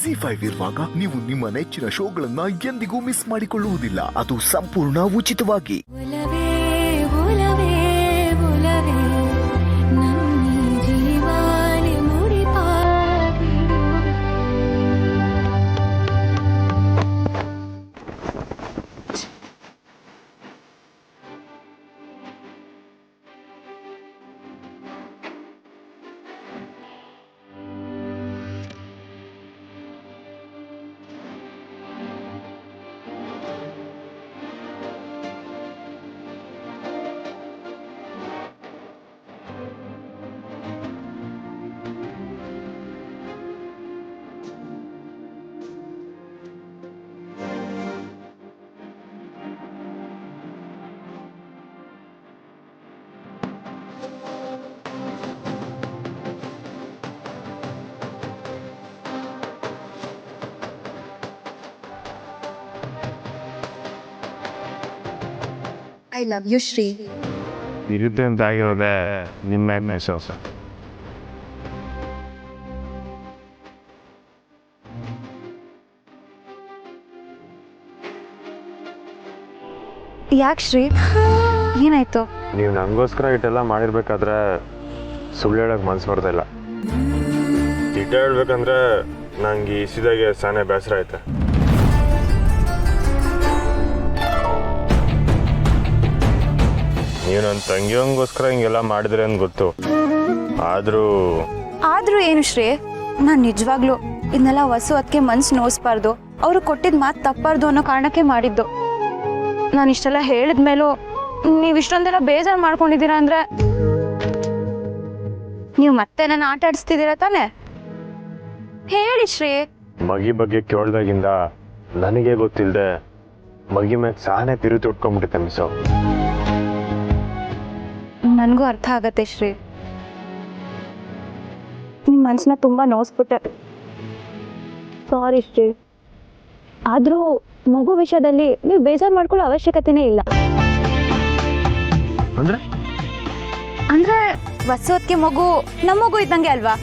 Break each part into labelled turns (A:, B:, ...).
A: ಜಿ5 ಇರುವಾಗ ನೀವು ನಿಮ್ಮ ನೆಚ್ಚಿನ ಶೋಗಳನ್ನ ಎಂದಿಗೂ ಮಿಸ್ ಮಾಡಿಕೊಳ್ಳುವುದಿಲ್ಲ. ಅದು ಸಂಪೂರ್ಣ ಉಚಿತವಾಗಿ.
B: I love you Shri.
C: ಇರುತ್ತೆ ಅಂತ ಆಗಿರೋದೆ ನಿಮ್ಮ ವಿಶ್ವಾಸ.
B: ಯಾಕೆ ಶ್ರೀ, ಏನಾಯ್ತು?
C: ನೀವು ನನಗೋಸ್ಕರ ಇಟ್ಟೆಲ್ಲ ಮಾಡಿರ್ಬೇಕಾದ್ರೆ ಸುಳ್ಳು ಹೇಳೋಕೆ ಮನಸ್ಸು ಬರ್ತಾ ಇಲ್ಲ. ಇಟ್ಟ ಹೇಳ್ಬೇಕಂದ್ರೆ ನಂಗೆ ಇಸಿದಾಗೆ ಸಾನೆ ಬೇಸರ ಆಯ್ತು. ನೀವು ನನ್ನ ತಂಗಿಯಂಗೋಸ್ಕರ ಹಿಂಗೆಲ್ಲ ಮಾಡಿದ್ರೆ ಅಂತ ಗೊತ್ತು.
B: ಆದ್ರೂ ಏನು ಶ್ರೀ, ನಾನು ನಿಜವಾಗ್ಲೂ ಇದನ್ನೆಲ್ಲ ಹೊಸು ಅದಕ್ಕೆ ಮನ್ಸು ನೋಯಿಸ್ಬಾರ್ದು, ಅವರು ಕೊಟ್ಟಿದ್ದು ಮಾತು ತಪ್ಪಾರ್ದು ಅನ್ನೋ ಕಾರಣಕ್ಕೆ ಮಾಡಿದ್ದು. ನಾನು ಇಷ್ಟೆಲ್ಲ ಹೇಳಿದ್ಮೇಲೂ ನೀವು ಇಷ್ಟೊಂದೆಲ್ಲ ಬೇಜಾರು ಮಾಡ್ಕೊಂಡಿದ್ದೀರಾ ಅಂದರೆ ನೀವು ಮತ್ತೆ ನನ್ನ ಆಟ ಆಡಿಸ್ತಿದ್ದೀರಾ ತಾನೆ? ಹೇಳಿ ಶ್ರೀ.
C: ಮಗಿ ಬಗ್ಗೆ ಕೇಳ್ದಾಗಿಂದ ನನಗೆ ಗೊತ್ತಿಲ್ಲದೆ ಮಗಿ ಮ್ಯಾಗ ಸಾನೆ ತಿರುಗಿ ಉಟ್ಕೊಂಡ್ಬಿಟ್ಟಿದ್ದೆ ಮಿಸ್ಸು.
B: ನನಗೂ ಅರ್ಥ ಆಗತ್ತೆ ಶ್ರೀ, ನಿಮ್ಮ ಮನಸ್ಸನ್ನ ತುಂಬ ನೋಯಿಸ್ಬಿಟ್ಟೆ. ಸಾರಿ ಶ್ರೀ. ಆದರೂ ಮಗು ವಿಷಯದಲ್ಲಿ ನೀವು ಬೇಜಾರು ಮಾಡ್ಕೊಳ್ಳೋ ಅವಶ್ಯಕತೆನೇ ಇಲ್ಲ. ಅಂದ್ರೆ ಹೊಸೊತ್ತಿಗೆ ಮಗು ನಮ್ಮ ಮಗು ಇದ್ದಂಗೆ ಅಲ್ವಾ?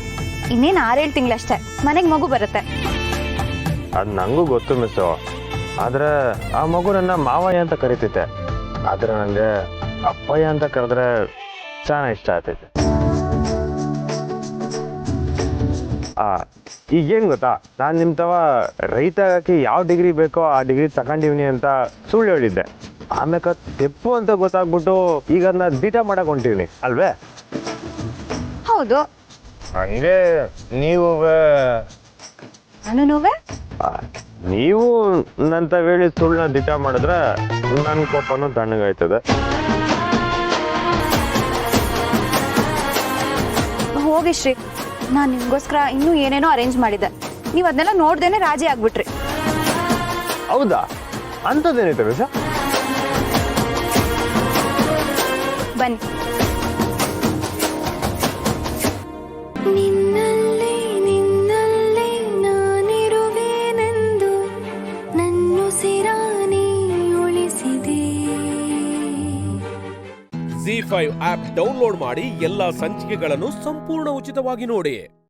B: ಇನ್ನೇನು 6-7 ತಿಂಗಳಷ್ಟೇ ಮನೆಗೆ ಮಗು ಬರುತ್ತೆ.
C: ಅದು ನನಗೂ ಗೊತ್ತು ಮಿಸ್ಸು. ಆದರೆ ಆ ಮಗು ನನ್ನ ಮಾವಯ್ಯ ಅಂತ ಕರಿತೈತೆ. ಆದರೆ ನನಗೆ ಅಪ್ಪಯ್ಯ ಅಂತ ಕರೆದ್ರೆ ಚೆನ್ನಾಗಿ ಇಷ್ಟ ಆಗ್ತೈತೆ. ಈಗೇನು ಗೊತ್ತಾ, ನಾನು ನಿಮ್ಮ ತವ ರೈತ ಹಾಕಿ ಯಾವ ಡಿಗ್ರಿ ಬೇಕೋ ಆ ಡಿಗ್ರಿ ತಗೊಂಡಿವ್ನಿ ಅಂತ ಸುಳ್ಳು ಹೇಳಿದ್ದೆ. ಆಮೇಲೆ ತೆಪ್ಪು ಅಂತ ಗೊತ್ತಾಗ್ಬಿಟ್ಟು ಈಗ ಅದನ್ನ ದೀಟ ಮಾಡಕ್ ಹೊಂಟಿವ್ನಿ ಅಲ್ವೇ?
B: ಹೌದು.
C: ಹಂಗೆ ನೀವು ನೀವು ನಂತ ಹೇಳಿ ಸುಳ್ಳನ್ನ ದಿಟ ಮಾಡಿದ್ರೆ ನನ್ನ ಕೋಪನೂ ತಣ್ಣಗಾಯ್ತದೆ.
B: ಹೋಗಿ ಶ್ರೀ, ನಾನು ನಿಮಗೋಸ್ಕರ ಇನ್ನೂ ಏನೇನೋ ಅರೇಂಜ್ ಮಾಡಿದ್ದೆ. ನೀವು ಅದನ್ನೆಲ್ಲ ನೋಡ್ದೇನೆ ರಾಜಿ ಆಗ್ಬಿಟ್ರಿ.
C: ಹೌದಾ? ಅಂಥದ್ದೇನೈತೆ ಸರ್?
B: ಬನ್ನಿ.
D: ಜಿ5 ಆಪ್ ಡೌನ್ಲೋಡ್ ಮಾಡಿ ಎಲ್ಲಾ ಸಂಚಿಕೆಗಳನ್ನು ಸಂಪೂರ್ಣ ಉಚಿತವಾಗಿ ನೋಡಿ.